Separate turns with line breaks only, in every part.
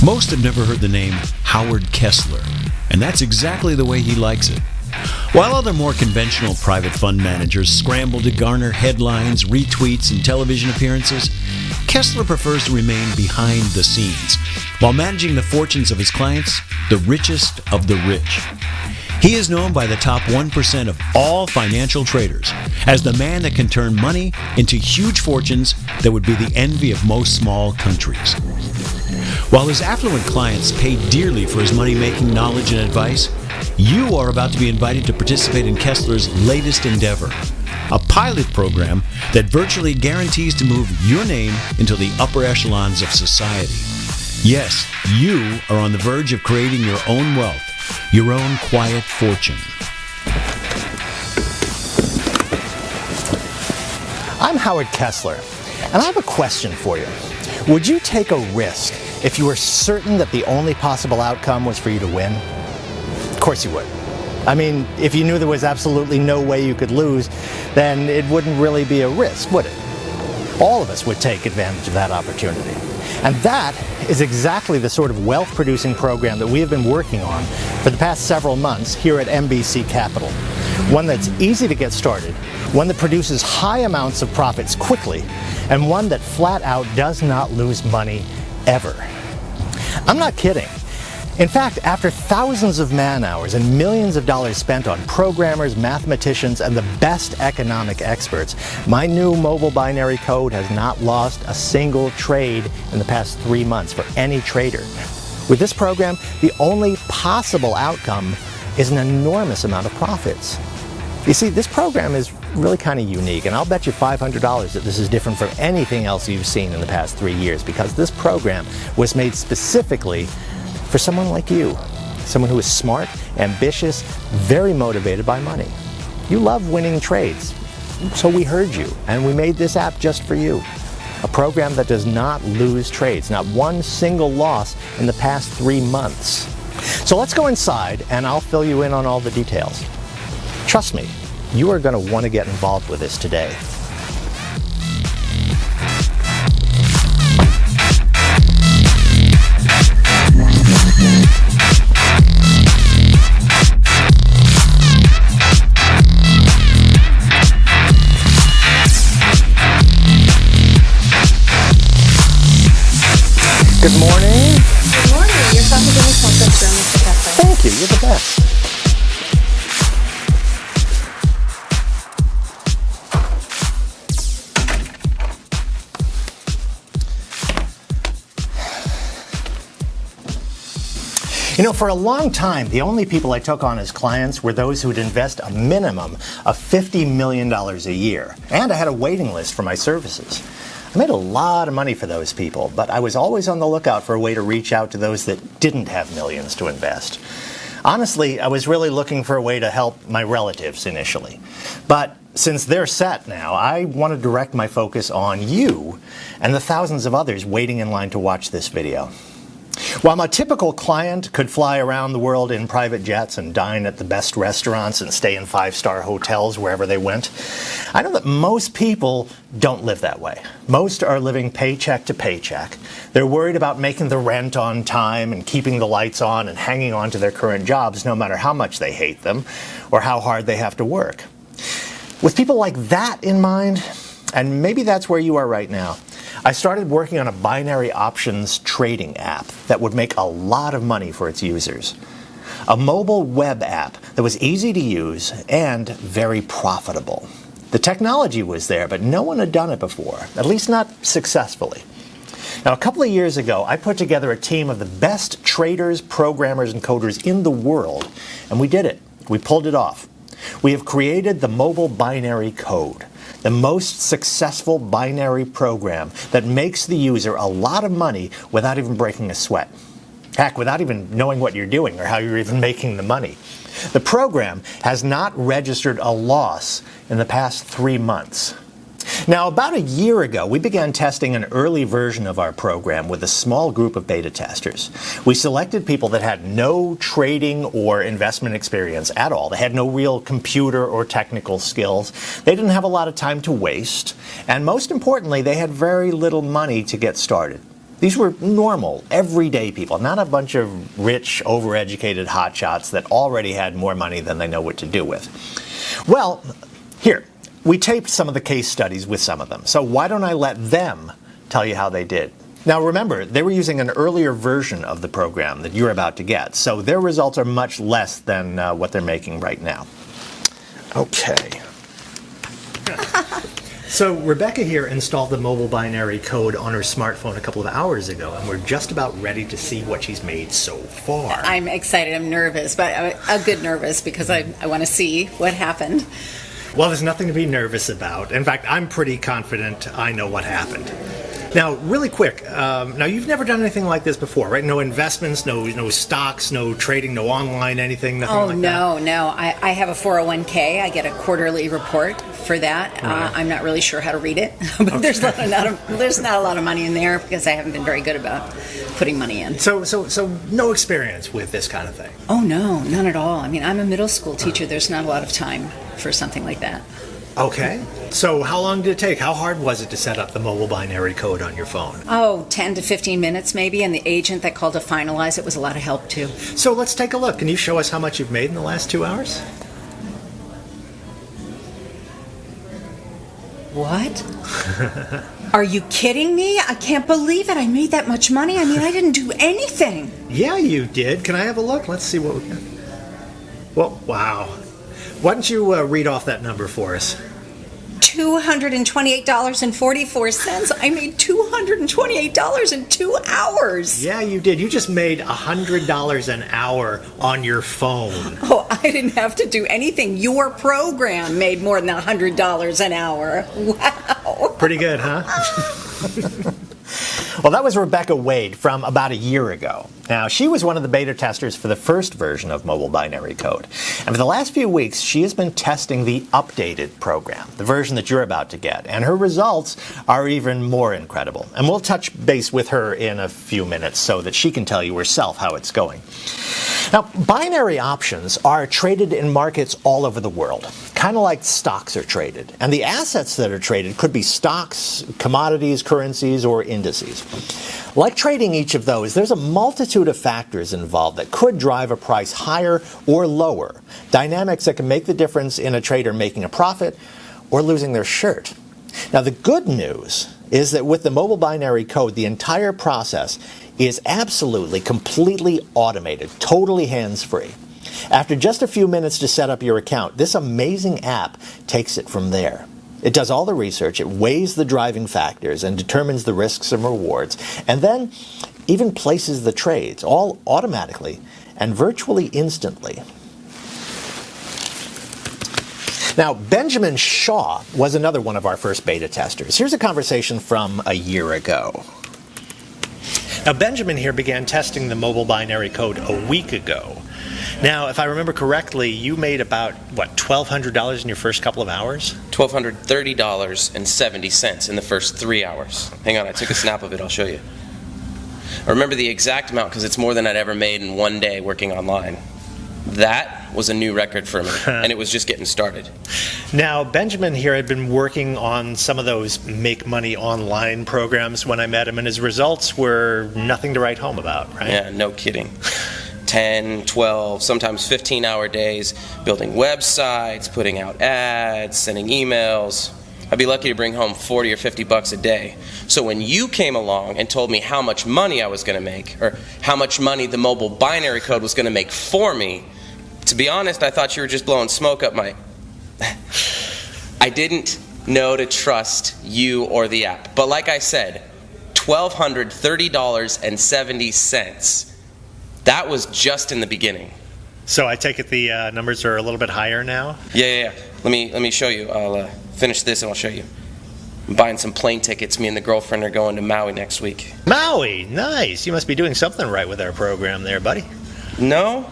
Most have never heard the name Howard Kessler, and that's exactly the way he likes it. While other more conventional private fund managers scramble to garner headlines, retweets, and television appearances, Kessler prefers to remain behind the scenes, while managing the fortunes of his clients, the richest of the rich. He is known by the top 1% of all financial traders as the man that can turn money into huge fortunes that would be the envy of most small countries. While his affluent clients pay dearly for his money-making knowledge and advice, you are about to be invited to participate in Kessler's latest endeavor, a pilot program that virtually guarantees to move your name into the upper echelons of society. Yes, you are on the verge of creating your own wealth, your own quiet fortune.
I'm Howard Kessler, and I have a question for you. Would you take a risk if you were certain that the only possible outcome was for you to win? Of course you would. I mean, if you knew there was absolutely no way you could lose, then it wouldn't really be a risk, would it? All of us would take advantage of that opportunity. And that is exactly the sort of wealth-producing program that we have been working on for the past several months here at MBC Capital. One that's easy to get started, one that produces high amounts of profits quickly, and one that flat out does not lose money ever. I'm not kidding. In fact, after thousands of man-hours and millions of dollars spent on programmers, mathematicians, and the best economic experts, my new mobile binary code has not lost a single trade in the past 3 months for any trader. With this program, the only possible outcome is an enormous amount of profits. You see, this program is really kind of unique, and I'll bet you $500 that this is different from anything else you've seen in the past 3 years, because this program was made specifically for someone like you, someone who is smart, ambitious, very motivated by money. You love winning trades, so we heard you, and we made this app just for you. A program that does not lose trades, not one single loss in the past 3 months. So let's go inside, and I'll fill you in on all the details. Trust me, you are going to want to get involved with this today. Good morning.
Good morning. You're talking to me conference room, Mr. Kessler.
Thank you. You're the best. You know, for a long time, the only people I took on as clients were those who would invest a minimum of $50 million a year. And I had a waiting list for my services. I made a lot of money for those people, but I was always on the lookout for a way to reach out to those that didn't have millions to invest. Honestly, I was really looking for a way to help my relatives initially. But since they're set now, I want to direct my focus on you and the thousands of others waiting in line to watch this video. While my typical client could fly around the world in private jets and dine at the best restaurants and stay in 5-star hotels wherever they went, I know that most people don't live that way. Most are living paycheck to paycheck. They're worried about making the rent on time and keeping the lights on and hanging on to their current jobs no matter how much they hate them or how hard they have to work. With people like that in mind, and maybe that's where you are right now, I started working on a binary options trading app that would make a lot of money for its users. A mobile web app that was easy to use and very profitable. The technology was there, but no one had done it before, at least not successfully. Now, a couple of years ago, I put together a team of the best traders, programmers, and coders in the world, and we did it. We pulled it off. We have created the mobile binary code, the most successful binary program that makes the user a lot of money without even breaking a sweat. Heck, without even knowing what you're doing or how you're even making the money. The program has not registered a loss in the past 3 months. Now, about a year ago, we began testing an early version of our program with a small group of beta testers. We selected people that had no trading or investment experience at all. They had no real computer or technical skills. They didn't have a lot of time to waste. And most importantly, they had very little money to get started. These were normal, everyday people, not a bunch of rich, overeducated hotshots that already had more money than they know what to do with. Well, here, we taped some of the case studies with some of them, so why don't I let them tell you how they did? Now remember, they were using an earlier version of the program that you're about to get, so their results are much less than what they're making right now. Okay. So Rebecca here installed the mobile binary code on her smartphone a couple of hours ago, and we're just about ready to see what she's made so far.
I'm excited. I'm nervous, but a good nervous because I want to see what happened.
Well, there's nothing to be nervous about. In fact, I'm pretty confident I know what happened. Now, really quick, now you've never done anything like this before, right? No investments, no stocks, no trading, no online anything, nothing like that?
Oh, no. I have a 401k. I get a quarterly report for that.
Right.
I'm not really sure how to read it, but there's not a lot of money in there because I haven't been very good about putting money in.
So no experience with this kind of thing?
Oh, no, none at all. I mean, I'm a middle school teacher. There's not a lot of time for something like that.
Okay. So how long did it take? How hard was it to set up the mobile binary code on your phone?
Oh, 10 to 15 minutes maybe, and the agent that called to finalize it was a lot of help too.
So let's take a look. Can you show us how much you've made in the last 2 hours?
What? Are you kidding me? I can't believe it. I made that much money. I mean, I didn't do anything.
Yeah, you did. Can I have a look? Let's see what we got. Well, wow. Why don't you read off that number for us?
$228.44. I made $228 in 2 hours.
Yeah, you did. You just made $100 an hour on your phone.
Oh, I didn't have to do anything. Your program made more than $100 an hour. Wow.
Pretty good, huh? Well, that was Rebecca Wade from about a year ago. Now, she was one of the beta testers for the first version of mobile binary code. And for the last few weeks, she has been testing the updated program, the version that you're about to get. And her results are even more incredible. And we'll touch base with her in a few minutes so that she can tell you herself how it's going. Now, binary options are traded in markets all over the world, kind of like stocks are traded. And the assets that are traded could be stocks, commodities, currencies, or indices. Like trading each of those, there's a multitude of factors involved that could drive a price higher or lower, dynamics that can make the difference in a trader making a profit or losing their shirt. Now, the good news is that with the mobile binary code, the entire process is absolutely, completely automated, totally hands-free. After just a few minutes to set up your account, this amazing app takes it from there. It does all the research, it weighs the driving factors and determines the risks and rewards, and then even places the trades, all automatically and virtually instantly. Now, Benjamin Shaw was another one of our first beta testers. Here's a conversation from a year ago. Now, Benjamin here began testing the mobile binary code a week ago. Now, if I remember correctly, you made about, $1,200 in your first couple of hours?
$1,230.70 in the first 3 hours. Hang on, I took a snap of it, I'll show you. I remember the exact amount because it's more than I'd ever made in one day working online. That was a new record for me, and it was just getting started.
Now, Benjamin here had been working on some of those make money online programs when I met him, and his results were nothing to write home about, right?
Yeah, no kidding. 10, 12, sometimes 15-hour days, building websites, putting out ads, sending emails. I'd be lucky to bring home 40 or 50 bucks a day. So when you came along and told me how much money I was going to make, or how much money the mobile binary code was going to make for me, to be honest, I thought you were just blowing smoke up my... I didn't know to trust you or the app. But like I said, $1,230.70. That was just in the beginning.
So I take it the numbers are a little bit higher now?
Yeah. Let me show you. I'll finish this and I'll show you. I'm buying some plane tickets. Me and the girlfriend are going to Maui next week.
Maui, nice. You must be doing something right with our program there, buddy.
No,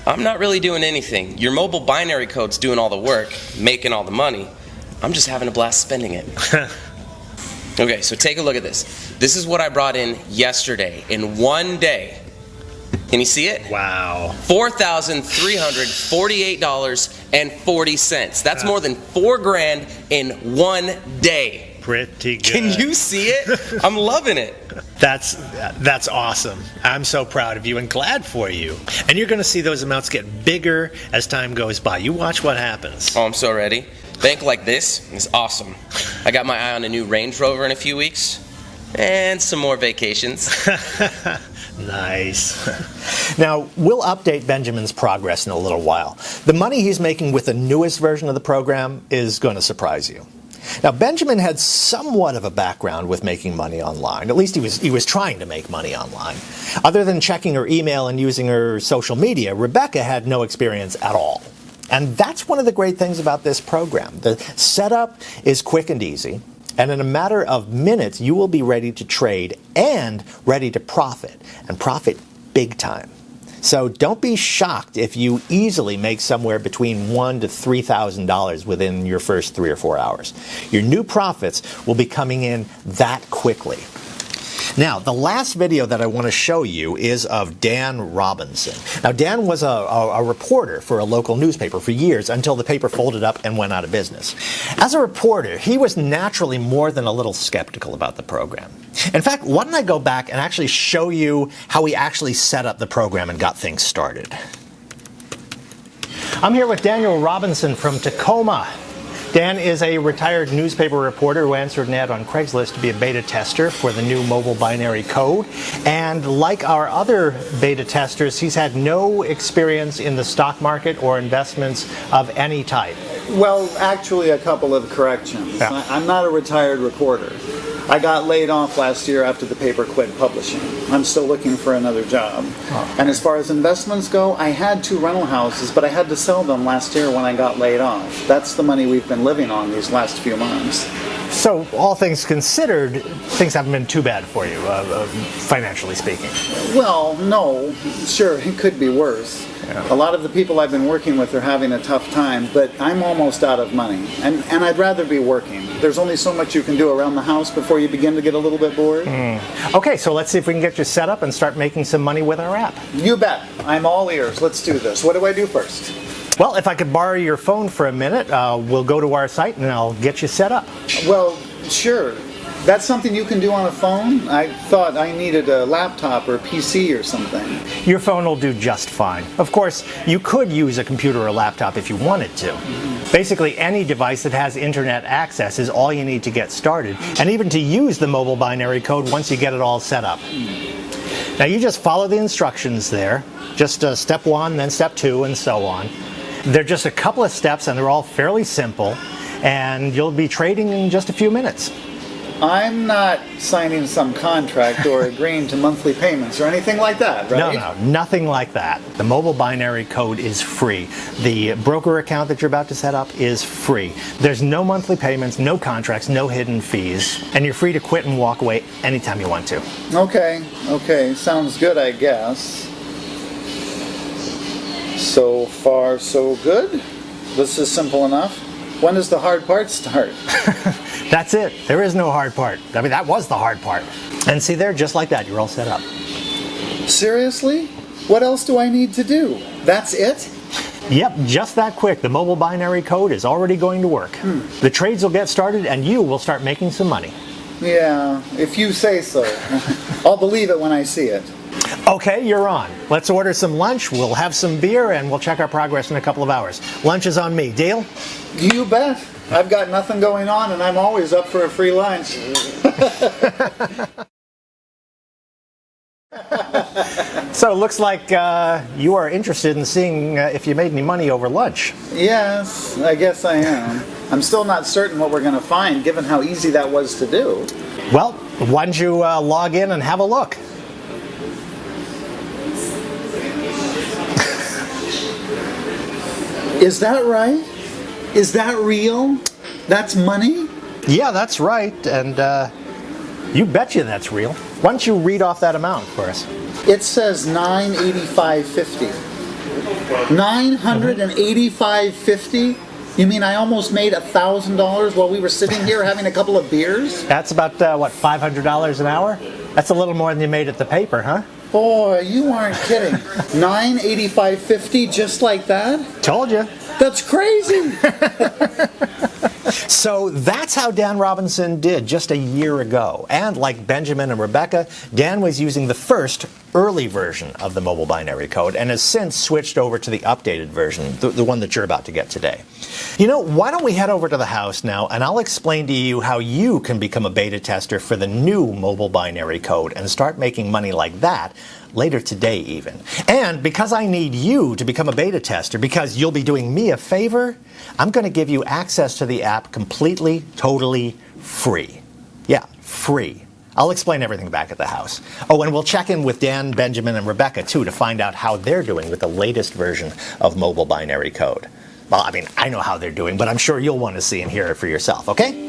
I'm not really doing anything. Your mobile binary code's doing all the work, making all the money. I'm just having a blast spending it. Okay, so take a look at this. This is what I brought in yesterday in one day. Can you see it?
Wow.
$4,348.40. That's more than $4,000 in one day.
Pretty good.
Can you see it? I'm loving it.
That's awesome. I'm so proud of you and glad for you. And you're going to see those amounts get bigger as time goes by. You watch what happens.
Oh, I'm so ready. Bank like this is awesome. I got my eye on a new Range Rover in a few weeks. And some more vacations.
Nice. Now, we'll update Benjamin's progress in a little while. The money he's making with the newest version of the program is going to surprise you. Now, Benjamin had somewhat of a background with making money online. At least he was trying to make money online. Other than checking her email and using her social media, Rebecca had no experience at all. And that's one of the great things about this program. The setup is quick and easy. And in a matter of minutes, you will be ready to trade and ready to profit, and profit big time. So don't be shocked if you easily make somewhere between $1,000 to $3,000 within your first 3 or 4 hours. Your new profits will be coming in that quickly. Now, the last video that I want to show you is of Dan Robinson. Now, Dan was a reporter for a local newspaper for years until the paper folded up and went out of business. As a reporter, he was naturally more than a little skeptical about the program. In fact, why don't I go back and actually show you how he actually set up the program and got things started. I'm here with Daniel Robinson from Tacoma. Dan is a retired newspaper reporter who answered an ad on Craigslist to be a beta tester for the new mobile binary code. And like our other beta testers, he's had no experience in the stock market or investments of any type.
Well, actually, a couple of corrections.
Yeah.
I'm not a retired reporter. I got laid off last year after the paper quit publishing. I'm still looking for another job.
Oh.
And as far as investments go, I had 2 rental houses, but I had to sell them last year when I got laid off. That's the money we've been living on these last few months.
So, all things considered, things haven't been too bad for you, financially speaking.
Well, no. Sure, it could be worse.
Yeah.
A lot of the people I've been working with are having a tough time, but I'm almost out of money. And I'd rather be working. There's only so much you can do around the house before you begin to get a little bit bored.
Okay, so let's see if we can get you set up and start making some money with our app.
You bet. I'm all ears. Let's do this. What do I do first?
Well, if I could borrow your phone for a minute, we'll go to our site and I'll get you set up.
Well, sure. That's something you can do on a phone? I thought I needed a laptop or a PC or something.
Your phone will do just fine. Of course, you could use a computer or a laptop if you wanted to. Basically, any device that has internet access is all you need to get started, and even to use the mobile binary code once you get it all set up. Now, you just follow the instructions there. Just step 1, then step 2, and so on. They're just a couple of steps, and they're all fairly simple, and you'll be trading in just a few minutes.
I'm not signing some contract or agreeing to monthly payments or anything like that, right?
No, nothing like that. The mobile binary code is free. The broker account that you're about to set up is free. There's no monthly payments, no contracts, no hidden fees, and you're free to quit and walk away anytime you want to.
Okay, sounds good, I guess. So far, so good. This is simple enough. When does the hard part start?
That's it. There is no hard part. I mean, that was the hard part. And see there, just like that, you're all set up.
Seriously? What else do I need to do? That's it?
Yep, just that quick. The mobile binary code is already going to work. The trades will get started and you will start making some money.
Yeah, if you say so. I'll believe it when I see it.
Okay, you're on. Let's order some lunch, we'll have some beer, and we'll check our progress in a couple of hours. Lunch is on me. Deal?
You bet. I've got nothing going on and I'm always up for a free lunch.
So it looks like you are interested in seeing if you made any money over lunch.
Yes, I guess I am. I'm still not certain what we're going to find given how easy that was to do.
Well, why don't you log in and have a look?
Is that right? Is that real? That's money?
Yeah, that's right, and you betcha that's real. Why don't you read off that amount for us?
It says $985.50. $985.50? You mean I almost made $1,000 while we were sitting here having a couple of beers?
That's about, what, $500 an hour? That's a little more than you made at the paper, huh?
Boy, you aren't kidding. $985.50 just like that?
Told you.
That's crazy.
So that's how Dan Robinson did just a year ago. And like Benjamin and Rebecca, Dan was using the first early version of the mobile binary code and has since switched over to the updated version, the one that you're about to get today. You know, why don't we head over to the house now and I'll explain to you how you can become a beta tester for the new mobile binary code and start making money like that later today even. And because I need you to become a beta tester, because you'll be doing me a favor, I'm going to give you access to the app completely, totally free. Yeah, free. I'll explain everything back at the house. Oh, and we'll check in with Dan, Benjamin, and Rebecca, too, to find out how they're doing with the latest version of mobile binary code. Well, I mean, I know how they're doing, but I'm sure you'll want to see and hear it for yourself, okay?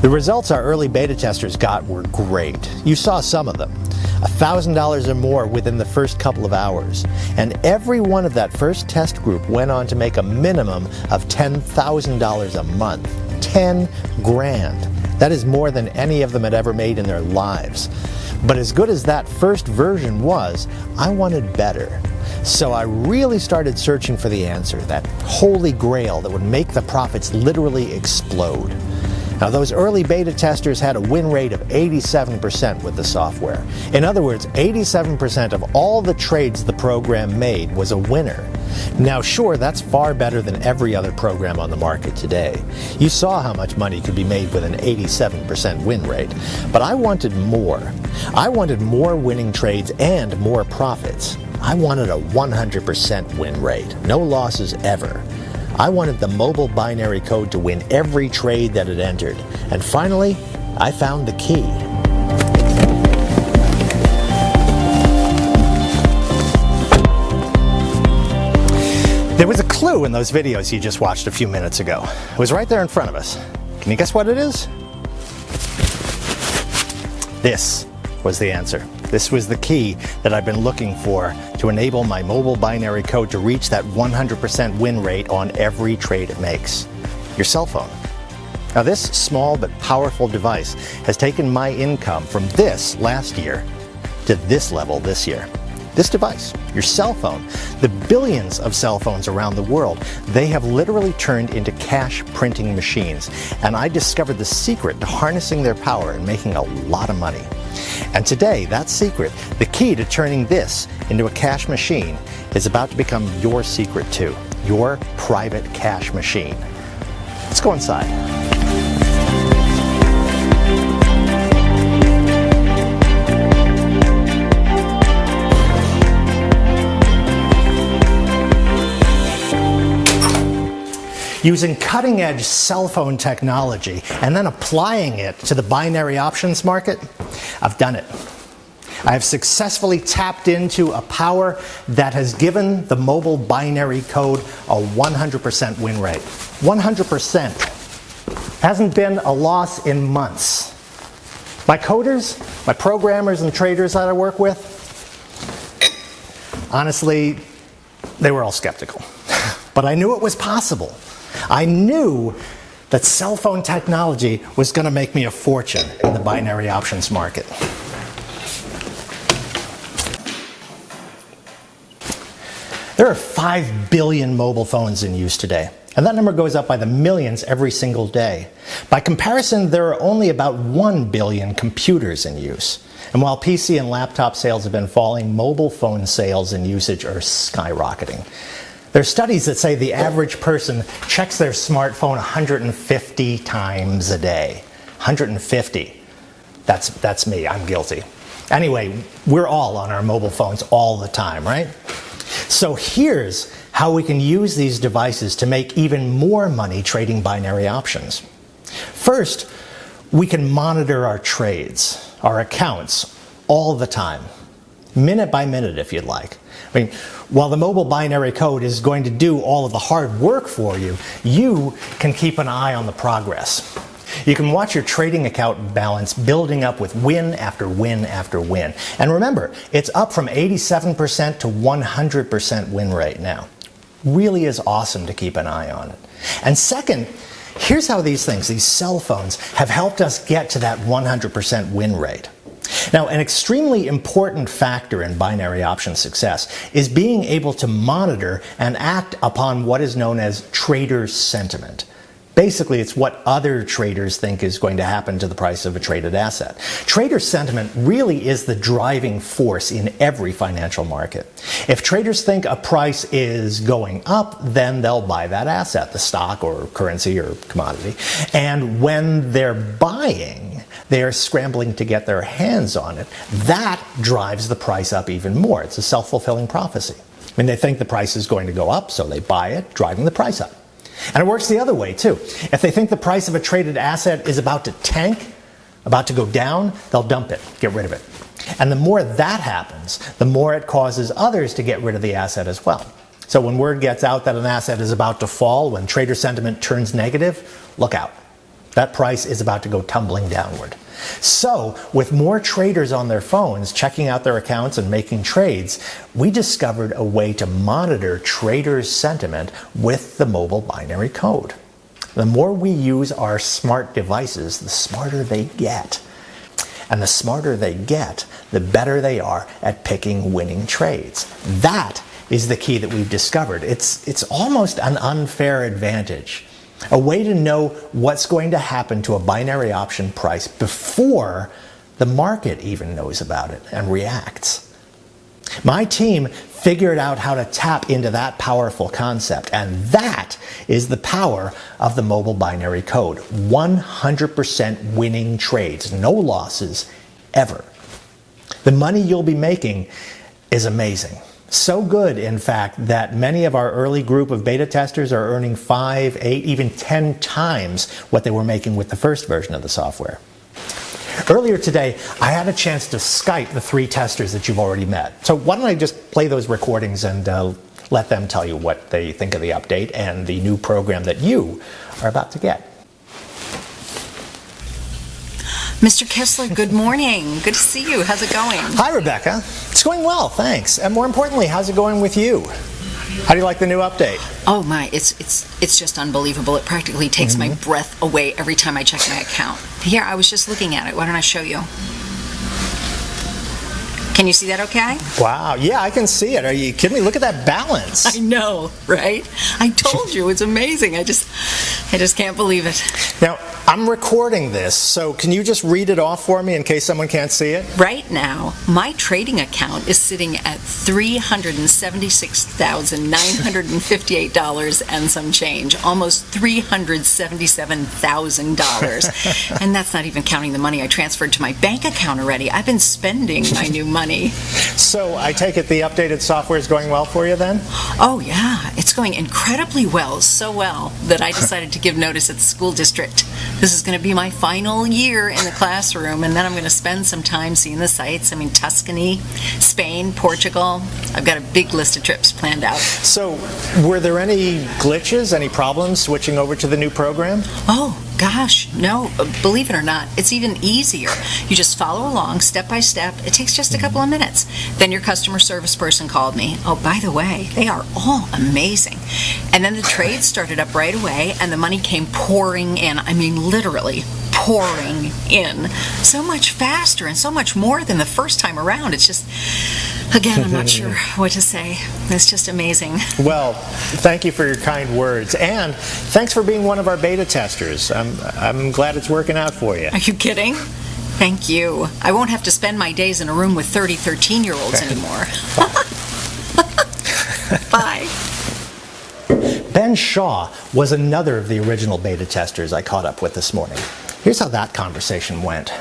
The results our early beta testers got were great. You saw some of them. $1,000 or more within the first couple of hours. And every one of that first test group went on to make a minimum of $10,000 a month. 10 grand. That is more than any of them had ever made in their lives. But as good as that first version was, I wanted better. So I really started searching for the answer, that holy grail that would make the profits literally explode. Now, those early beta testers had a win rate of 87% with the software. In other words, 87% of all the trades the program made was a winner. Now, sure, that's far better than every other program on the market today. You saw how much money could be made with an 87% win rate. But I wanted more. I wanted more winning trades and more profits. I wanted a 100% win rate. No losses ever. I wanted the mobile binary code to win every trade that it entered. And finally, I found the key. There was a clue in those videos you just watched a few minutes ago. It was right there in front of us. Can you guess what it is? This was the answer. This was the key that I've been looking for to enable my mobile binary code to reach that 100% win rate on every trade it makes. Your cell phone. Now, this small but powerful device has taken my income from this last year to this level this year. This device, your cell phone, the billions of cell phones around the world, they have literally turned into cash printing machines. And I discovered the secret to harnessing their power and making a lot of money. And today, that secret, the key to turning this into a cash machine, is about to become your secret too. Your private cash machine. Let's go inside. Using cutting-edge cell phone technology and then applying it to the binary options market, I've done it. I have successfully tapped into a power that has given the mobile binary code a 100% win rate. 100%. Hasn't been a loss in months. My coders, my programmers and traders that I work with, honestly, they were all skeptical. But I knew it was possible. I knew that cell phone technology was going to make me a fortune in the binary options market. There are 5 billion mobile phones in use today, and that number goes up by the millions every single day. By comparison, there are only about 1 billion computers in use. And while PC and laptop sales have been falling, mobile phone sales and usage are skyrocketing. There are studies that say the average person checks their smartphone 150 times a day. 150. That's me. I'm guilty. Anyway, we're all on our mobile phones all the time, right? So here's how we can use these devices to make even more money trading binary options. First, we can monitor our trades, our accounts, all the time. Minute by minute, if you'd like. I mean, while the mobile binary code is going to do all of the hard work for you, you can keep an eye on the progress. You can watch your trading account balance building up with win after win after win. And remember, it's up from 87% to 100% win rate now. Really is awesome to keep an eye on it. And second, here's how these things, these cell phones, have helped us get to that 100% win rate. Now, an extremely important factor in binary option success is being able to monitor and act upon what is known as trader sentiment. Basically, it's what other traders think is going to happen to the price of a traded asset. Trader sentiment really is the driving force in every financial market. If traders think a price is going up, then they'll buy that asset, the stock or currency or commodity. And when they're buying, they are scrambling to get their hands on it. That drives the price up even more. It's a self-fulfilling prophecy. I mean, they think the price is going to go up, so they buy it, driving the price up. And it works the other way, too. If they think the price of a traded asset is about to tank, about to go down, they'll dump it, get rid of it. And the more that happens, the more it causes others to get rid of the asset as well. So when word gets out that an asset is about to fall, when trader sentiment turns negative, look out. That price is about to go tumbling downward. So, with more traders on their phones checking out their accounts and making trades, we discovered a way to monitor traders' sentiment with the mobile binary code. The more we use our smart devices, the smarter they get. And the smarter they get, the better they are at picking winning trades. That is the key that we've discovered. It's almost an unfair advantage. A way to know what's going to happen to a binary option price before the market even knows about it and reacts. My team figured out how to tap into that powerful concept, and that is the power of the mobile binary code. 100% winning trades, no losses, ever. The money you'll be making is amazing. So good, in fact, that many of our early group of beta testers are earning 5, 8, even 10 times what they were making with the first version of the software. Earlier today, I had a chance to Skype the 3 testers that you've already met. So why don't I just play those recordings and let them tell you what they think of the update and the new program that you are about to get.
Mr. Kessler, good morning. Good to see you. How's it going?
Hi, Rebecca. It's going well, thanks. And more importantly, how's it going with you? How do you like the new update?
Oh my, it's just unbelievable. It practically takes my breath away every time I check my account. Here, I was just looking at it. Why don't I show you? Can you see that okay?
Wow, yeah, I can see it. Are you kidding me? Look at that balance.
I know, right? I told you, it's amazing. I just can't believe it.
Now, I'm recording this, so can you just read it off for me in case someone can't see it?
Right now, my trading account is sitting at $376,958 and some change, almost $377,000. And that's not even counting the money I transferred to my bank account already. I've been spending my new money.
So I take it the updated software is going well for you then?
Oh yeah, it's going incredibly well, so well that I decided to give notice at the school district. This is going to be my final year in the classroom, and then I'm going to spend some time seeing the sights. I mean, Tuscany, Spain, Portugal. I've got a big list of trips planned out.
So were there any glitches, any problems switching over to the new program?
Oh, gosh, no. Believe it or not, it's even easier. You just follow along step by step. It takes just a couple of minutes. Then your customer service person called me. Oh, by the way, they are all amazing. And then the trade started up right away, and the money came pouring in. I mean, literally pouring in. So much faster and so much more than the first time around. It's just, again, I'm not sure what to say. It's just amazing.
Well, thank you for your kind words, and thanks for being one of our beta testers. I'm glad it's working out for you.
Are you kidding? Thank you. I won't have to spend my days in a room with 30 13-year-olds anymore. Bye.
Ben Shaw was another of the original beta testers I caught up with this morning. Here's how that conversation went.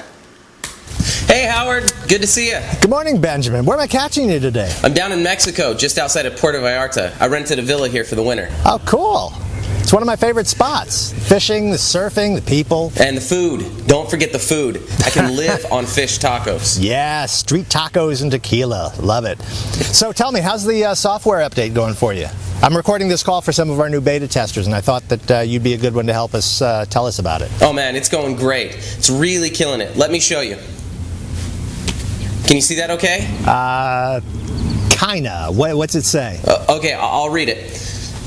Hey Howard, good to see you.
Good morning, Benjamin. Where am I catching you today?
I'm down in Mexico, just outside of Puerto Vallarta. I rented a villa here for the winter.
Oh, cool. It's one of my favorite spots. Fishing, the surfing, the people.
And the food. Don't forget the food. I can live on fish tacos.
Yeah, street tacos and tequila. Love it. So tell me, how's the software update going for you? I'm recording this call for some of our new beta testers, and I thought that you'd be a good one to help us tell us about it.
Oh man, it's going great. It's really killing it. Let me show you. Can you see that okay?
Kinda. What's it say?
Okay, I'll read it.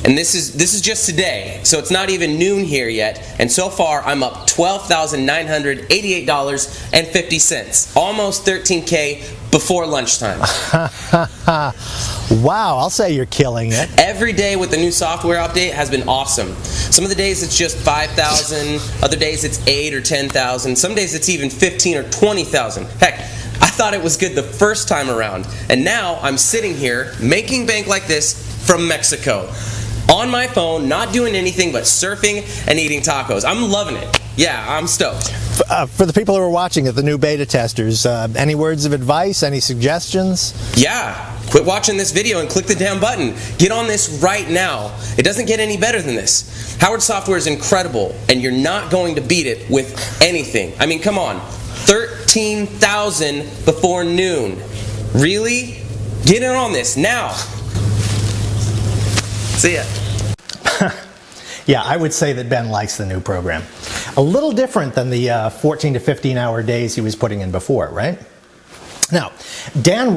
And this is just today, so it's not even noon here yet. And so far, I'm up $12,988.50, almost $13K before lunchtime.
Wow, I'll say you're killing it.
Every day with the new software update has been awesome. Some of the days it's just 5,000, other days it's 8 or 10,000, some days it's even 15 or 20,000. Heck, I thought it was good the first time around, and now I'm sitting here making bank like this from Mexico. On my phone, not doing anything but surfing and eating tacos. I'm loving it. Yeah, I'm stoked.
For the people who are watching it, the new beta testers, any words of advice, any suggestions?
Yeah, quit watching this video and click the damn button. Get on this right now. It doesn't get any better than this. Howard software is incredible, and you're not going to beat it with anything. I mean, come on. 13,000 before noon. Really? Get in on this now. See ya.
Yeah, I would say that Ben likes the new program. A little different than the 14 to 15 hour days he was putting in before, right? Now, Dan